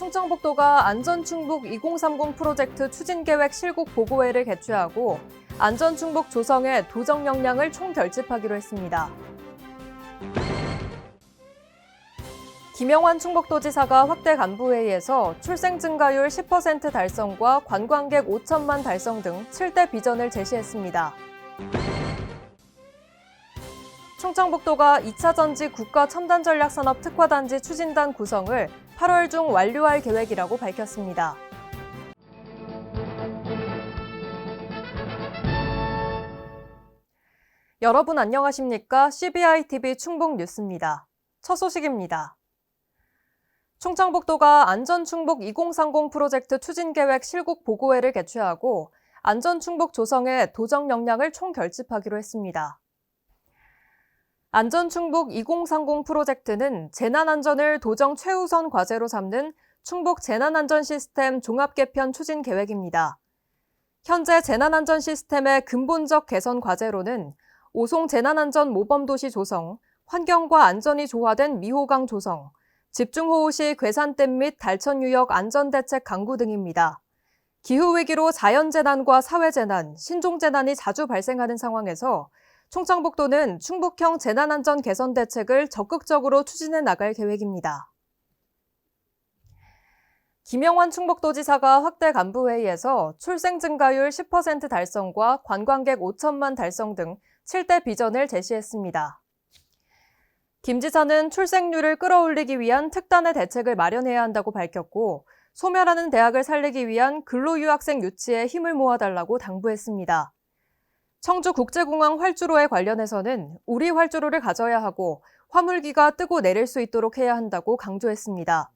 충청북도가 안전충북 2030 프로젝트 추진계획 실국 보고회를 개최하고 안전충북 조성에 도정 역량을 총결집하기로 했습니다. 김영환 충북도지사가 확대 간부회의에서 출생 증가율 10% 달성과 관광객 5천만 달성 등 7대 비전을 제시했습니다. 충청북도가 2차 전지 국가 첨단 전략 산업 특화단지 추진단 구성을 8월 중 완료할 계획이라고 밝혔습니다. 여러분 안녕하십니까? CBI-TV 충북 뉴스입니다. 첫 소식입니다. 충청북도가 안전충북 2030 프로젝트 추진계획 실국 보고회를 개최하고 안전충북 조성에 도정 역량을 총결집하기로 했습니다. 안전충북 2030 프로젝트는 재난안전을 도정 최우선 과제로 삼는 충북 재난안전 시스템 종합 개편 추진 계획입니다. 현재 재난안전 시스템의 근본적 개선 과제로는 오송 재난안전 모범도시 조성, 환경과 안전이 조화된 미호강 조성, 집중호우 시 괴산댐 및 달천유역 안전대책 강구 등입니다. 기후위기로 자연재난과 사회재난, 신종재난이 자주 발생하는 상황에서 충청북도는 충북형 재난안전 개선 대책을 적극적으로 추진해 나갈 계획입니다. 김영환 충북도지사가 확대 간부회의에서 출생 증가율 10% 달성과 관광객 5천만 달성 등 7대 비전을 제시했습니다. 김 지사는 출생률을 끌어올리기 위한 특단의 대책을 마련해야 한다고 밝혔고, 소멸하는 대학을 살리기 위한 근로유학생 유치에 힘을 모아달라고 당부했습니다. 청주국제공항 활주로에 관련해서는 우리 활주로를 가져야 하고 화물기가 뜨고 내릴 수 있도록 해야 한다고 강조했습니다.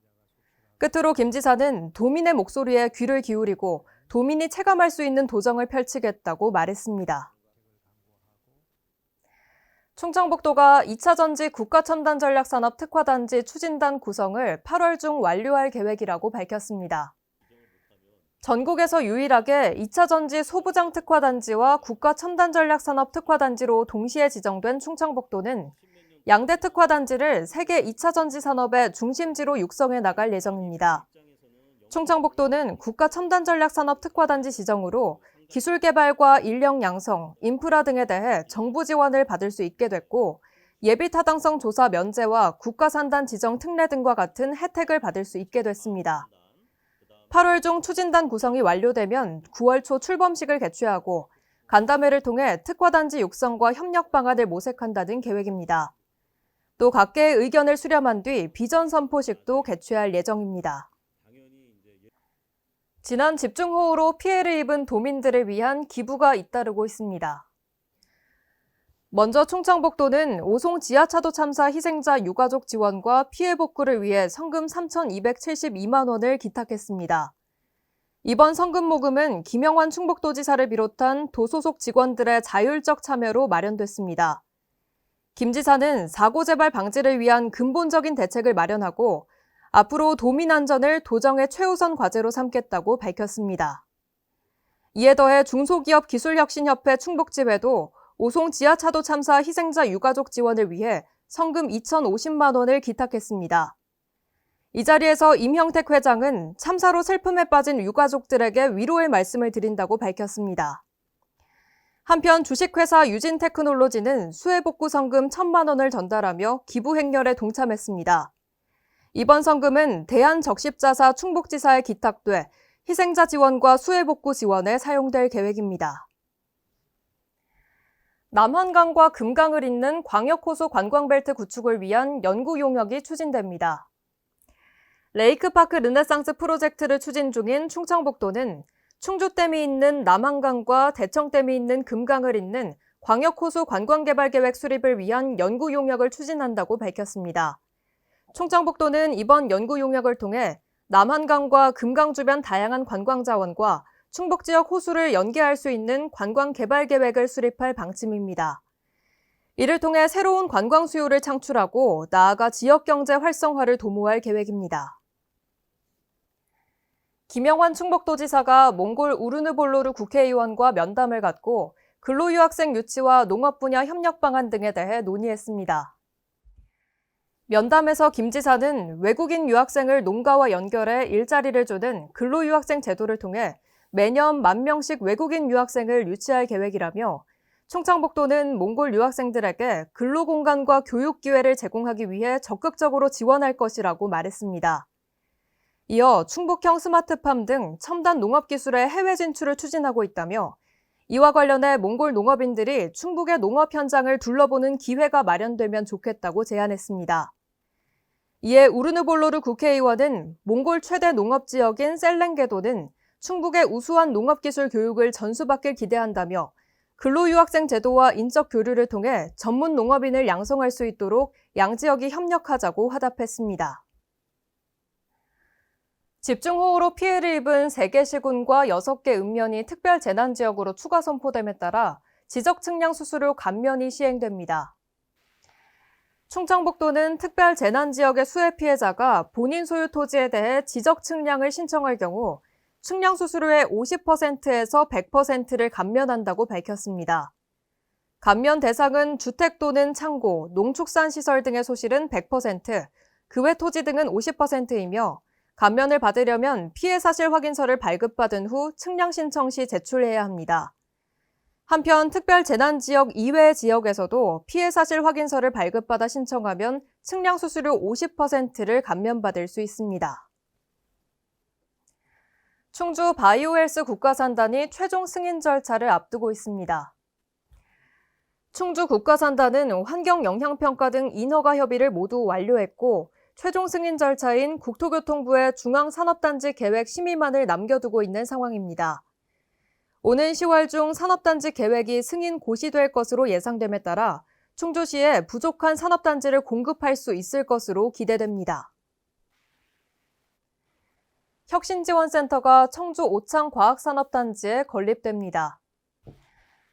끝으로 김 지사는 도민의 목소리에 귀를 기울이고 도민이 체감할 수 있는 도정을 펼치겠다고 말했습니다. 충청북도가 2차 전지 국가첨단전략산업 특화단지 추진단 구성을 8월 중 완료할 계획이라고 밝혔습니다. 전국에서 유일하게 2차 전지 소부장 특화단지와 국가첨단전략산업 특화단지로 동시에 지정된 충청북도는 양대 특화단지를 세계 2차 전지 산업의 중심지로 육성해 나갈 예정입니다. 충청북도는 국가첨단전략산업 특화단지 지정으로 기술 개발과 인력 양성, 인프라 등에 대해 정부 지원을 받을 수 있게 됐고, 예비 타당성 조사 면제와 국가산단 지정 특례 등과 같은 혜택을 받을 수 있게 됐습니다. 8월 중 추진단 구성이 완료되면 9월 초 출범식을 개최하고 간담회를 통해 특화단지 육성과 협력 방안을 모색한다는 계획입니다. 또 각계의 의견을 수렴한 뒤 비전 선포식도 개최할 예정입니다. 지난 집중호우로 피해를 입은 도민들을 위한 기부가 잇따르고 있습니다. 먼저 충청북도는 오송 지하차도 참사 희생자 유가족 지원과 피해 복구를 위해 성금 3,272만 원을 기탁했습니다. 이번 성금 모금은 김영환 충북도지사를 비롯한 도 소속 직원들의 자율적 참여로 마련됐습니다. 김 지사는 사고 재발 방지를 위한 근본적인 대책을 마련하고 앞으로 도민 안전을 도정의 최우선 과제로 삼겠다고 밝혔습니다. 이에 더해 중소기업 기술혁신협회 충북지회도 오송 지하차도 참사 희생자 유가족 지원을 위해 성금 2,050만 원을 기탁했습니다. 이 자리에서 임형택 회장은 참사로 슬픔에 빠진 유가족들에게 위로의 말씀을 드린다고 밝혔습니다. 한편 주식회사 유진테크놀로지는 수해복구 성금 1,000만 원을 전달하며 기부 행렬에 동참했습니다. 이번 성금은 대한적십자사 충북지사에 기탁돼 희생자 지원과 수해복구 지원에 사용될 계획입니다. 남한강과 금강을 잇는 광역호수 관광벨트 구축을 위한 연구 용역이 추진됩니다. 레이크파크 르네상스 프로젝트를 추진 중인 충청북도는 충주댐이 있는 남한강과 대청댐이 있는 금강을 잇는 광역호수 관광개발계획 수립을 위한 연구 용역을 추진한다고 밝혔습니다. 충청북도는 이번 연구 용역을 통해 남한강과 금강 주변 다양한 관광 자원과 충북 지역 호수를 연계할 수 있는 관광 개발 계획을 수립할 방침입니다. 이를 통해 새로운 관광 수요를 창출하고 나아가 지역 경제 활성화를 도모할 계획입니다. 김영환 충북도지사가 몽골 우르누볼로르 국회의원과 면담을 갖고 근로유학생 유치와 농업 분야 협력 방안 등에 대해 논의했습니다. 면담에서 김 지사는 외국인 유학생을 농가와 연결해 일자리를 주는 근로유학생 제도를 통해 매년 10,000명씩 외국인 유학생을 유치할 계획이라며 충청북도는 몽골 유학생들에게 근로공간과 교육 기회를 제공하기 위해 적극적으로 지원할 것이라고 말했습니다. 이어 충북형 스마트팜 등 첨단 농업기술의 해외 진출을 추진하고 있다며 이와 관련해 몽골 농업인들이 충북의 농업 현장을 둘러보는 기회가 마련되면 좋겠다고 제안했습니다. 이에 우르누볼로르 국회의원은 몽골 최대 농업지역인 셀랭게도는 충북의 우수한 농업기술 교육을 전수받길 기대한다며 근로유학생 제도와 인적 교류를 통해 전문 농업인을 양성할 수 있도록 양지역이 협력하자고 화답했습니다. 집중호우로 피해를 입은 3개 시군과 6개 읍면이 특별재난지역으로 추가 선포됨에 따라 지적측량 수수료 감면이 시행됩니다. 충청북도는 특별재난지역의 수해 피해자가 본인 소유 토지에 대해 지적측량을 신청할 경우 측량 수수료의 50%에서 100%를 감면한다고 밝혔습니다. 감면 대상은 주택 또는 창고, 농축산시설 등의 소실은 100%, 그 외 토지 등은 50%이며 감면을 받으려면 피해 사실 확인서를 발급받은 후 측량 신청 시 제출해야 합니다. 한편 특별재난지역 이외의 지역에서도 피해 사실 확인서를 발급받아 신청하면 측량 수수료 50%를 감면받을 수 있습니다. 충주 바이오헬스 국가산단이 최종 승인 절차를 앞두고 있습니다. 충주 국가산단은 환경영향평가 등 인허가 협의를 모두 완료했고 최종 승인 절차인 국토교통부의 중앙산업단지 계획 심의만을 남겨두고 있는 상황입니다. 오는 10월 중 산업단지 계획이 승인 고시될 것으로 예상됨에 따라 충주시에 부족한 산업단지를 공급할 수 있을 것으로 기대됩니다. 혁신지원센터가 청주 오창과학산업단지에 건립됩니다.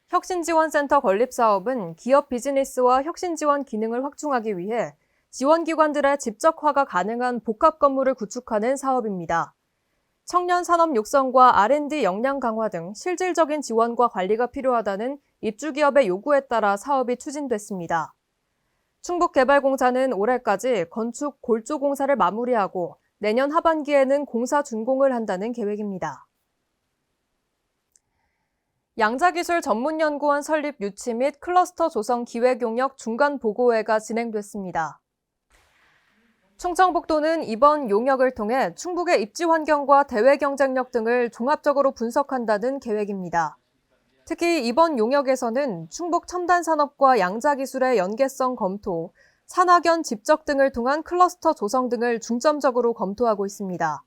혁신지원센터 건립 사업은 기업 비즈니스와 혁신지원 기능을 확충하기 위해 지원기관들의 집적화가 가능한 복합 건물을 구축하는 사업입니다. 청년 산업 육성과 R&D 역량 강화 등 실질적인 지원과 관리가 필요하다는 입주기업의 요구에 따라 사업이 추진됐습니다. 충북개발공사는 올해까지 건축 골조 공사를 마무리하고 내년 하반기에는 공사 준공을 한다는 계획입니다. 양자기술전문연구원 설립 유치 및 클러스터 조성 기획용역 중간보고회가 진행됐습니다. 충청북도는 이번 용역을 통해 충북의 입지 환경과 대외 경쟁력 등을 종합적으로 분석한다는 계획입니다. 특히 이번 용역에서는 충북 첨단 산업과 양자기술의 연계성 검토, 산학연 집적 등을 통한 클러스터 조성 등을 중점적으로 검토하고 있습니다.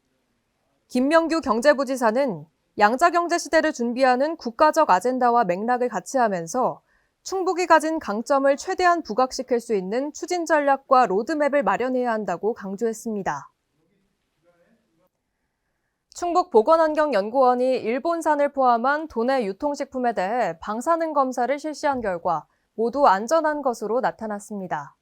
김명규 경제부지사는 양자경제 시대를 준비하는 국가적 아젠다와 맥락을 같이 하면서 충북이 가진 강점을 최대한 부각시킬 수 있는 추진 전략과 로드맵을 마련해야 한다고 강조했습니다. 충북보건환경연구원이 일본산을 포함한 도내 유통식품에 대해 방사능 검사를 실시한 결과 모두 안전한 것으로 나타났습니다.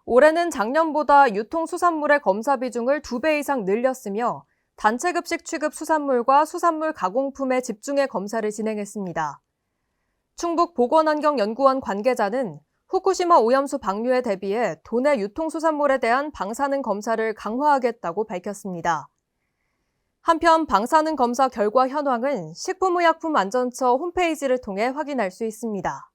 올해는 작년보다 유통수산물의 검사 비중을 2배 이상 늘렸으며 단체급식 취급 수산물과 수산물 가공품에 집중해 검사를 진행했습니다. 충북보건환경연구원 관계자는 후쿠시마 오염수 방류에 대비해 도내 유통수산물에 대한 방사능 검사를 강화하겠다고 밝혔습니다. 한편 방사능 검사 결과 현황은 식품의약품안전처 홈페이지를 통해 확인할 수 있습니다.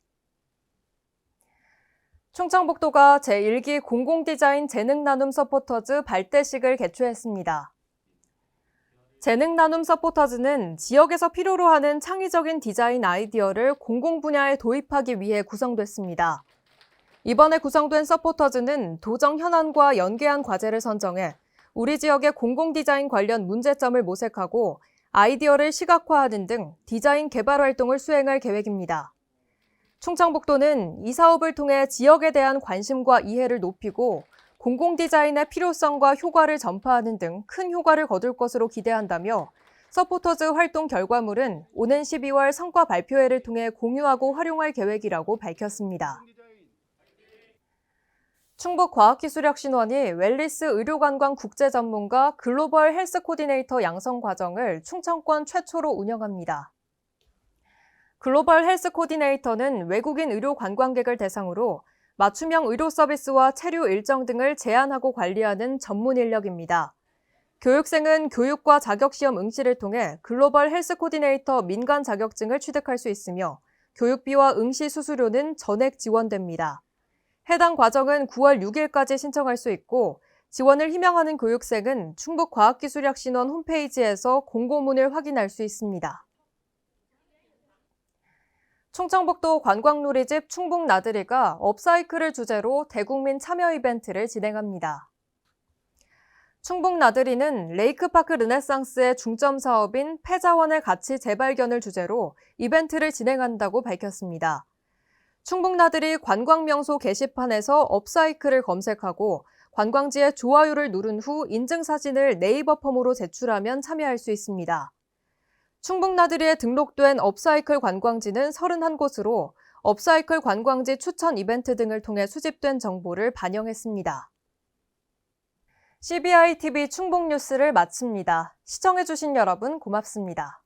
충청북도가 제1기 공공디자인 재능나눔 서포터즈 발대식을 개최했습니다. 재능나눔 서포터즈는 지역에서 필요로 하는 창의적인 디자인 아이디어를 공공 분야에 도입하기 위해 구성됐습니다. 이번에 구성된 서포터즈는 도정 현안과 연계한 과제를 선정해 우리 지역의 공공 디자인 관련 문제점을 모색하고 아이디어를 시각화하는 등 디자인 개발 활동을 수행할 계획입니다. 충청북도는 이 사업을 통해 지역에 대한 관심과 이해를 높이고 공공 디자인의 필요성과 효과를 전파하는 등 큰 효과를 거둘 것으로 기대한다며 서포터즈 활동 결과물은 오는 12월 성과 발표회를 통해 공유하고 활용할 계획이라고 밝혔습니다. 충북과학기술혁신원이 웰리스 의료관광 국제전문가 글로벌 헬스 코디네이터 양성 과정을 충청권 최초로 운영합니다. 글로벌 헬스 코디네이터는 외국인 의료 관광객을 대상으로 맞춤형 의료 서비스와 체류 일정 등을 제안하고 관리하는 전문 인력입니다. 교육생은 교육과 자격시험 응시를 통해 글로벌 헬스 코디네이터 민간 자격증을 취득할 수 있으며 교육비와 응시 수수료는 전액 지원됩니다. 해당 과정은 9월 6일까지 신청할 수 있고 지원을 희망하는 교육생은 충북과학기술혁신원 홈페이지에서 공고문을 확인할 수 있습니다. 충청북도 관광누리집 충북나들이가 업사이클을 주제로 대국민 참여 이벤트를 진행합니다. 충북나들이는 레이크파크 르네상스의 중점 사업인 폐자원의 가치 재발견을 주제로 이벤트를 진행한다고 밝혔습니다. 충북나들이 관광명소 게시판에서 업사이클을 검색하고 관광지의 좋아요를 누른 후 인증사진을 네이버 폼으로 제출하면 참여할 수 있습니다. 충북나들이에 등록된 업사이클 관광지는 31곳으로 업사이클 관광지 추천 이벤트 등을 통해 수집된 정보를 반영했습니다. CBI TV 충북뉴스를 마칩니다. 시청해주신 여러분 고맙습니다.